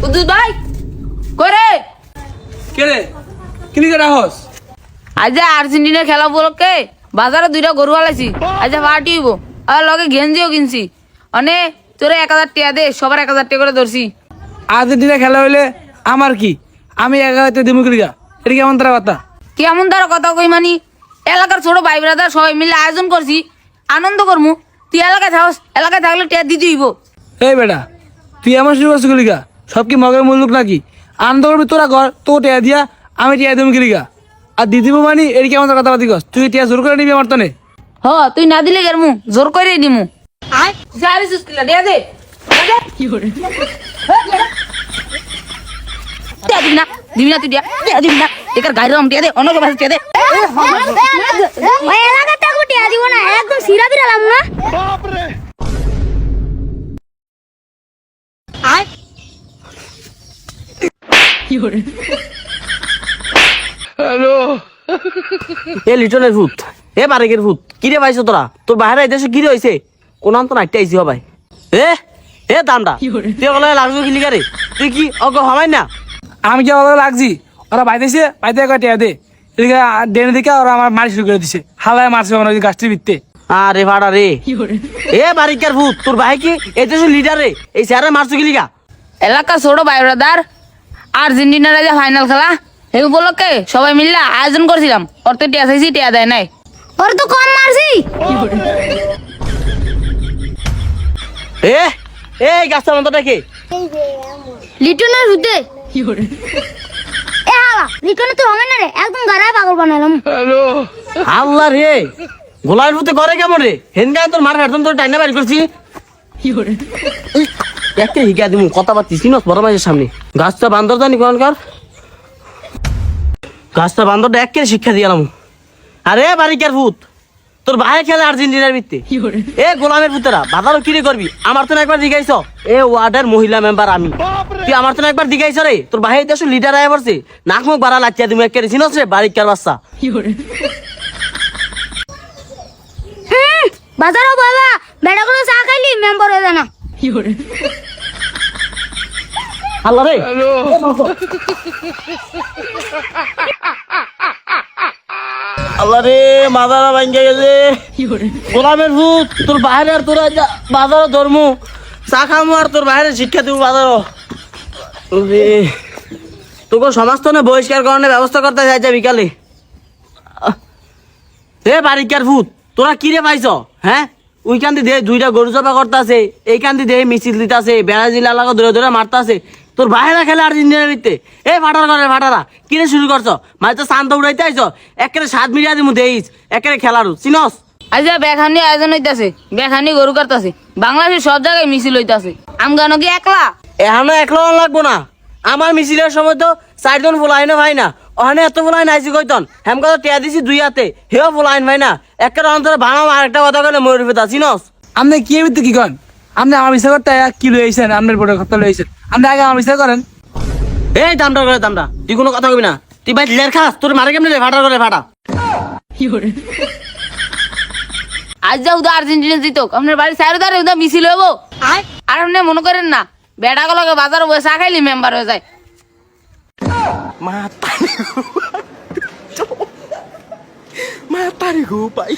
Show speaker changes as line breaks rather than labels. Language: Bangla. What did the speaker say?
কুদ্দুস ভাই করে
কে রে কিনি কে রাহস
আজ আর্জেন্টিনা খেলা উপলক্ষে বাজারে 2টা গরু আলাইছি আজ পার্টি হইব আর লগে গেঞ্জিও কিনছি মানে তোরে 1000 টাকা দে সবার 1000 টাকা করে ধরছি।
আর্জেন্টিনা খেলা হইলে আমার কি আমি এগাতে দিমু কিলিগা এটা কেমন তার কথা
কেমন তার কথা কই মানি এলাকার ছোট ভাই ব্রাদার সবাই মিলে আয়োজন করছি আনন্দ করমু তুই এলাকায় থাকস এলাকায় থাকলে টাকা দিতে হইব।
এই বেটা তুই আমার শুরু করছিস কিলিগা সব কি মগের মুলুক নাকি আনন্দ করবি তোরা কর তো টিয়া দিয়া আমি টিয়া দিমু কিলিগা আর দি দিব মানি এটা কেমন কথা বাতি কস তুই টিয়া জোর করে নিবি আমার তনে
হ তুই না দিলে গেরমু জোর করে দিমু আয় সারি সুস্কিলা দে দে কি করে দিবি না তুই দিয়া দিবি না একার গাইরে আম দিয়া দে অন্য ভাষা দিয়া দে
ওই এলাকাতে গুটি দিব না একদম সিরা দিলাম না বাপ রে আয়
কি করে
হ্যালো
এ লিটনের ভূত এ বারেকের ভূত কিরে পাইছো তোরা তোর বাইরে দেশে কি হয়েছে কোন তো নাইতে আইছি ভাই এ এ দামটা তুই বলে লাগছো কি লিগারে তুই কি অগ হমাই না
আমি কি ভালো লাগছি ওরা বাইতেছে বাইতে কয় টিয়া দে এদিকে ডেনে দিকে ওরা আমার মারি শুরু করে দিছে হালায় মারছে ওখানে ওই গাছটির ভিত্তে
আরে ভাড়া রে এ বারিকার ভূত তোর ভাই কি এই দেশের লিডার রে এই স্যারে মারছো কি লিগা
এলাকা ছোট ভাই ব্রাদার আর্জেন্টিনার যে ফাইনাল খেলা এই উপলক্ষে সবাই মিলে আয়োজন করছিলাম ওর তো টিয়া চাইছি টিয়া দেয় নাই
ওর তো কম মারছি
এ এই গাছটা মন্তটা কে
লিটনের হুদে কি করে এ হালা লিটনে তো হবে না রে একদম গাড়ায় পাগল বানালাম
হ্যালো
আল্লাহ রে গোলার ভূতে করে কেমন রে হেনগা তোর মার হেডন তোর টাইনা বাড়ি করছি
কি করে
একটা হিগা দিমু কথা বাতি চিনস বড় মাঝের সামনে গাছটা বান্দর জানি কোনকার গাছটা বান্দরটা একে শিক্ষা দিলাম আরে বারিকার ভূত তোর ভাই খেলে আর্জেন্টিনার ভিত্তি এ গোলামের ভূতেরা বাজারও কিরে করবি আমার তো একবার দিগাইছ এ ওয়ার্ডের মহিলা মেম্বার আমি তুই আমার তো একবার দিগাইছ রে তোর ভাই দেশ লিডার আয় পড়ছে নাক মুখ বাড়া লাচ্চা দিমু একে চিনস রে বারিকার বাচ্চা
বাজারও বাবা বেটা করে চা খাইলি মেম্বার হয়ে জানা
আল্লাহ রে আল্লাহ রে মাদারা ভাঙ্গে গেছে গোলামের ভূত তোর বাইরে আর তোরা বাজারও ধর্মু চা খামু আর তোর বাইরে শিক্ষা দিব বাজারও তোকে সমাজ তো না বহিষ্কার করানোর ব্যবস্থা করতে চাইছে বিকালে এ বারিকার ভূত তোরা কিরে পাইছ হ্যাঁ ওইখান দিয়ে 2টা গরু জবা করতেছে এইখান দিয়ে মিছিল দিতেছে বেড়া জিলা লাগা ধরে ধরে মারতেছে তোর বাইরে খেলে আর্জেন্টিনার ভিত্তে এ ফাটার করে ফাটারা কিরে শুরু করছ মাঝে তো শান্ত উড়াইতে আইছ একেবারে 7 মিনিটের মধ্যে দেইস একেবারে খেলারু চিনস
আজ বেখানি আয়োজন হইতাছে বেখানি গরু কাটতাছে বাংলাদেশের সব জায়গায় মিছিল হইতাছে আমগানো কি একলা
এখানে একলা লাগবো না আমার মিছিলের সময় তো 4 জন ফুলাইন ভাই না ওখানে এত ফুলাইন আইসি কইতন হেমকা তো টিয়া দিছি 2 হাতে হেও ফুলাইন ভাই না একের অন্তরে ভাঙাম আরেকটা কথা কইলে ময়ূর পেতা চিনস
আপনি কি ভিত্তি কি কন আপনি আমার বিচার করতে কি লইছেন আপনার বড় কথা লইছেন আপনি আগে আমার বিচার করেন
এই দামটা করে দামটা তুই কোনো কথা কবি না তুই ভাই লের খাস তোর মারে কেমনে রে ফাটার করে ফাটা
আজ যা উদা আর্জেন্টিনা জিতক আপনার বাড়ি সাইড দাঁড়ে উদা মিছিল হবো আর আপনি মনে করেন না বেটা গুলোকে বাজারে বসে চা খাইলি মেম্বার হয়ে যায়
mata nih gue pak